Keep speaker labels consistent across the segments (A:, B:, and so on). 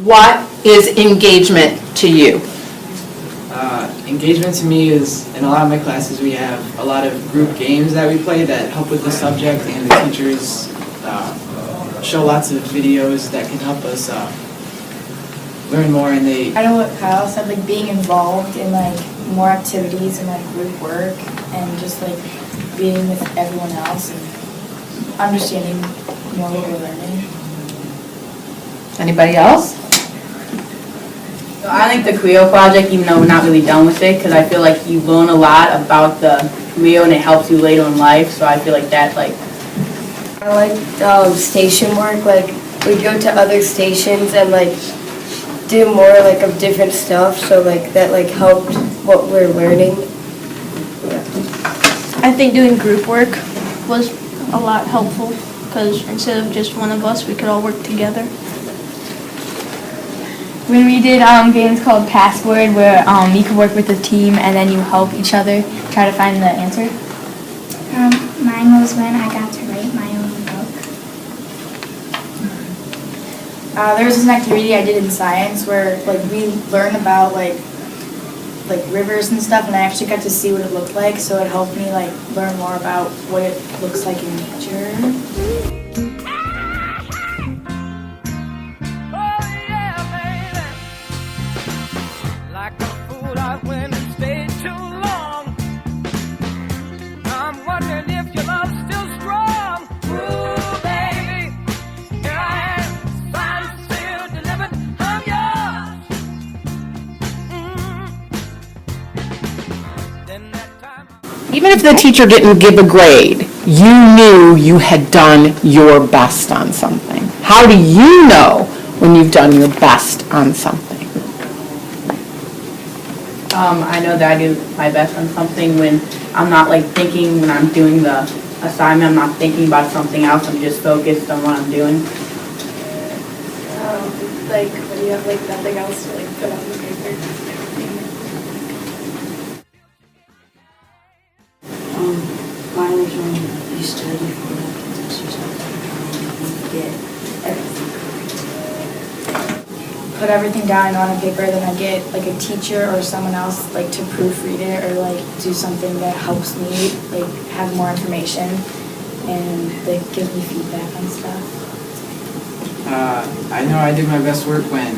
A: What is engagement to you?
B: Engagement to me is, in a lot of my classes, we have a lot of group games that we play that help with the subject, and the teachers show lots of videos that can help us learn more. And
C: I know what Kyle said, like being involved in like more activities and like group work and just like being with everyone else and understanding more what we're learning.
A: Anybody else?
D: So I like the Creo project, even though we're not really done with it, because I feel like you learn a lot about the Creo and it helps you later in life. So I feel like that, like.
E: I like station work. Like we go to other stations and like do more like of different stuff. So like that like helped what we're learning. Yeah.
F: I think doing group work was a lot helpful because instead of just one of us, we could all work together.
G: When we did games called Password, where you could work with a team and then you help each other try to find the answer.
H: Mine was when I got to write my own book.
C: There was an activity I did in science where like we learned about like rivers and stuff, and I actually got to see what it looked like, so it helped me like learn more about what it looks like in nature.
A: Even if the teacher didn't give a grade, you knew you had done your best on something. How do you know when you've done your best on something?
D: I know that I do my best on something when I'm not like thinking when I'm doing the assignment, I'm not thinking about something else, I'm just focused on what I'm doing.
C: Like when you have like nothing else to like put on the paper.
I: Mine was when you study for like a test or something, you get everything.
C: Put everything down on a paper, then I get like a teacher or someone else like to proofread it or like do something that helps me like have more information and like give me feedback on stuff.
B: I know I did my best work when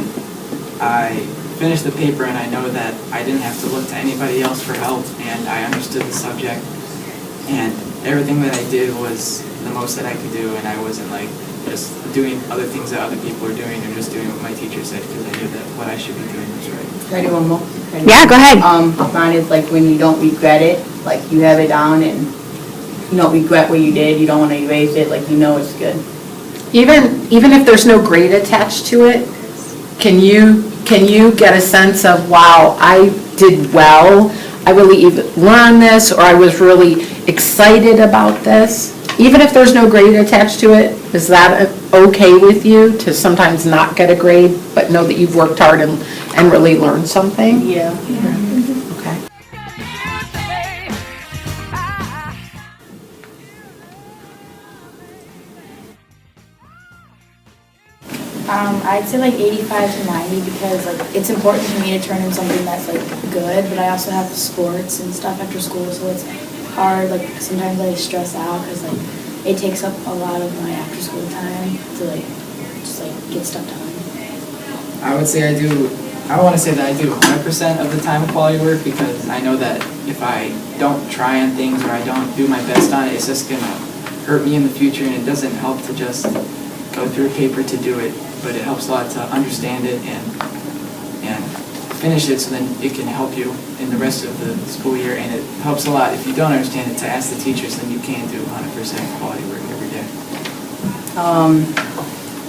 B: I finished the paper and I know that I didn't have to look to anybody else for help and I understood the subject. And everything that I did was the most that I could do, and I wasn't like just doing other things that other people were doing or just doing what my teacher said because I knew that what I should be doing was right.
D: Can I do one more?
A: Yeah, go ahead.
D: Mine is like when you don't regret it, like you have it down and you don't regret what you did, you don't want to erase it, like you know it's good.
A: Even if there's no grade attached to it, can you get a sense of, wow, I did well, I really even learned this, or I was really excited about this? Even if there's no grade attached to it, is that okay with you to sometimes not get a grade, but know that you've worked hard and really learned something?
D: Yeah.
A: Okay.
C: I'd say like 85 to 90 because like it's important for me to turn in something that's like good, but I also have sports and stuff after school, so it's hard. Like sometimes I stress out because like it takes up a lot of my after school time to like just like get stuff done.
B: I would say I want to say that I do 100% of the time of quality work because I know that if I don't try on things or I don't do my best on it, it's just going to hurt me in the future, and it doesn't help to just go through a paper to do it, but it helps a lot to understand it and finish it so then it can help you in the rest of the school year, and it helps a lot if you don't understand it to ask the teachers, then you can do 100% quality work every day.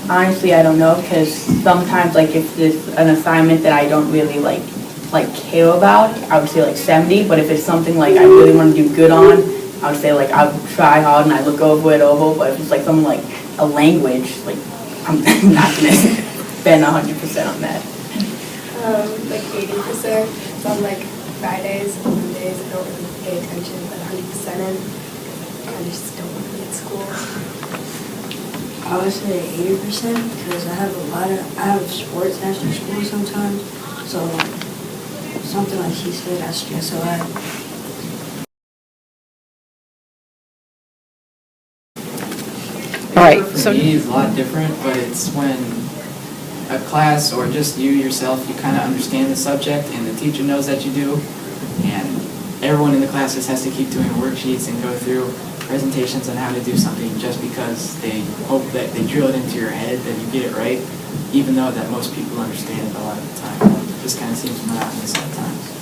D: Honestly, I don't know, because sometimes like if there's an assignment that I don't really like care about, I would say like 70, but if it's something like I really want to do good on, I would say like I would try hard and I look over it over, but if it's like something like a language, like I'm not going to spend 100% on that.
E: Like 80%. So on like Fridays and Mondays, I don't really pay attention, but 100% in. I just don't want to be at school.
I: I would say 80% because I have sports after school sometimes. So like something like he said, I stress a lot.
A: All right,
B: For
A: so
B: me, it's a lot different, but it's when a class or just you yourself, you kind of understand the subject and the teacher knows that you do, and everyone in the class just has to keep doing worksheets and go through presentations on how to do something just because they hope that they drill it into your head that you get it right, even though that most people understand it a lot of the time. It just kind of seems monotonous at times.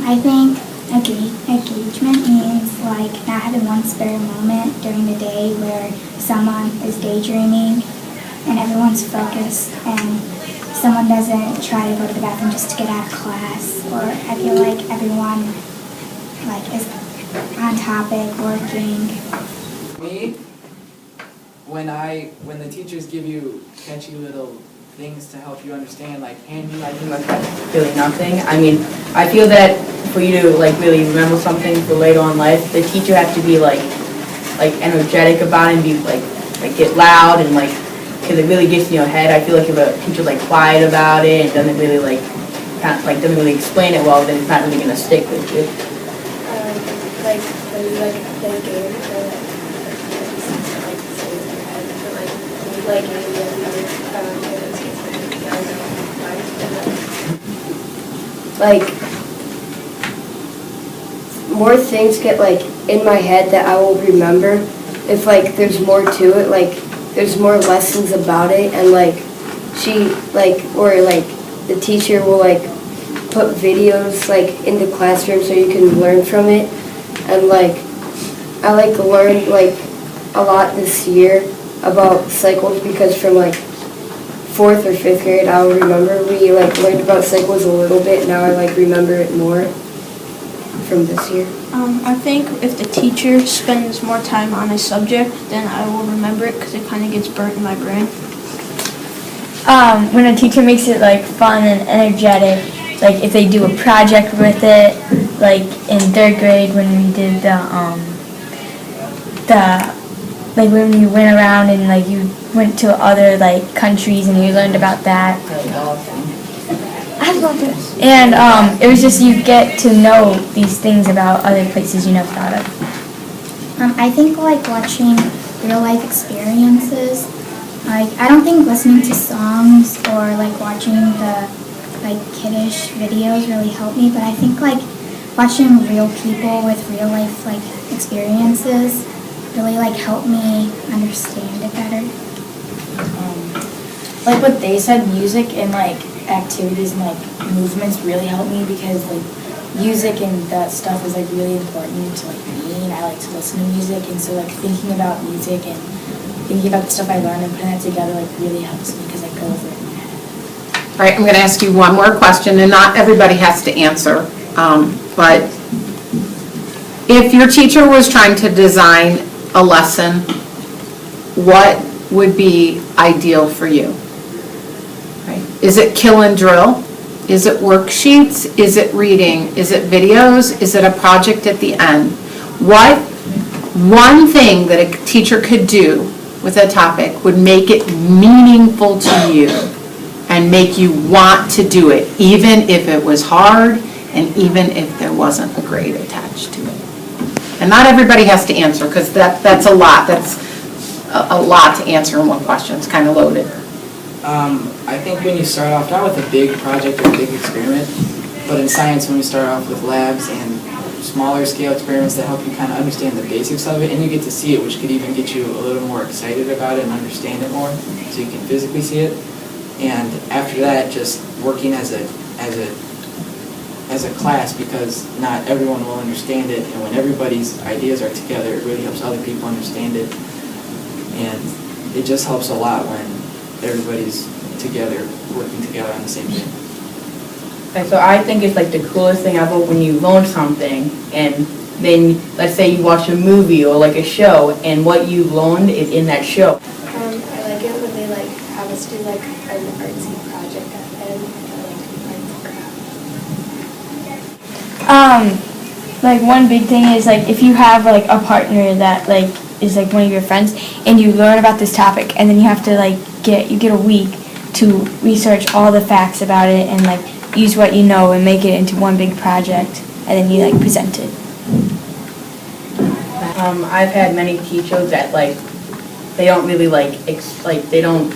H: I think engagement means like not having one spare moment during the day where someone is daydreaming and everyone's focused and someone doesn't try to go to the bathroom just to get out of class, or I feel like everyone like is on topic, working.
B: Me, when the teachers give you catchy little things to help you understand, like hand you
D: I think that's really nothing. I mean, I feel that for you to like really remember something for later on in life, the teacher has to be like energetic about it and be like get loud and like, because it really gets in your head. I feel like if a teacher's like quiet about it and doesn't really like doesn't really explain it well, then it's not really gonna stick with you.
E: Like when you like play games or like games like more things get like in my head that I will remember if like there's more to it, like there's more lessons about it, and like she like or like the teacher will like put videos like in the classroom so you can learn from it. And like I like learned like a lot this year about cycles because from like 4th or 5th grade I will remember we like learned about cycles a little bit. Now I like remember it more from this year.
F: I think if the teacher spends more time on a subject, then I will remember it because it kind of gets burnt in my brain.
G: When a teacher makes it like fun and energetic, like if they do a project with it, like in 3rd grade when we did like when you went around and like you went to other like countries and you learned about that. I love it. And it was just you get to know these things about other places you never thought of.
H: I think like watching real life experiences, like I don't think listening to songs or like watching the like kiddish videos really help me, but I think like watching real people with real life like experiences really like help me understand it better.
C: Like what they said, music and like activities and like movements really help me because like music and that stuff is like really important to like me, and I like to listen to music, and so like thinking about music and thinking about the stuff I learned and putting that together like really helps me because I go over it in my head.
A: all right, I'm going to ask you one more question, and not everybody has to answer, but if your teacher was trying to design a lesson, what would be ideal for you? Right. Is it kill and drill? Is it worksheets? Is it reading? Is it videos? Is it a project at the end? What one thing that a teacher could do with a topic would make it meaningful to you and make you want to do it, even if it was hard and even if there wasn't a grade attached to it? And not everybody has to answer, because that's a lot. That's a lot to answer in one question. It's kind of loaded.
B: I think when you start off, not with a big project or a big experiment, but in science when we start off with labs and smaller scale experiments that help you kind of understand the basics of it, and you get to see it, which could even get you a little more excited about it and understand it more, so you can physically see it. And after that, just working as a class, because not everyone will understand it, and when everybody's ideas are together, it really helps other people understand it. And it just helps a lot when everybody's together, working together on the same thing.
D: And so I think it's like the coolest thing ever when you learn something and then let's say you watch a movie or like a show and what you learned is in that show.
E: I like it when they like have us do like an artsy project at the end. I like
G: Like one big thing is like if you have like a partner that like is like one of your friends and you learn about this topic and then you have to like get a week to research all the facts about it and like use what you know and make it into one big project and then you like present it.
D: I've had many teachers that like they don't really like they don't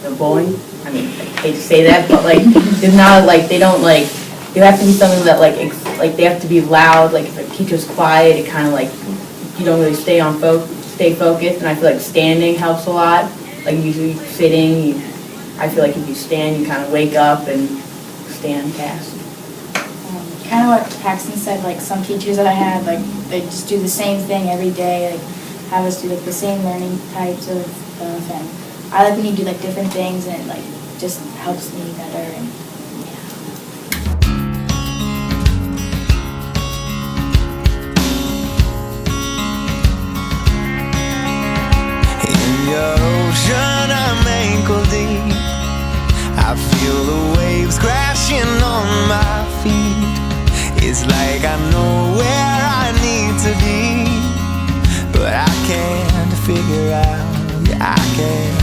D: the bullying. I mean, I hate to say that, but like there's not like they don't like. You have to be something that like they have to be loud. Like if a teacher's quiet, it kind of like you don't really stay focused. And I feel like standing helps a lot. Like usually sitting, I feel like if you stand, you kind of wake up and stand fast.
C: Kind of what Paxton said, like some teachers that I had, like they just do the same thing every day, like have us do like the same learning types of stuff. And I like when you do like different things and it like just helps me better. And
J: ocean, I'm ankle deep. I feel the waves crashing on my feet. It's like I know where I need to be, but I can't figure out, yeah, I can't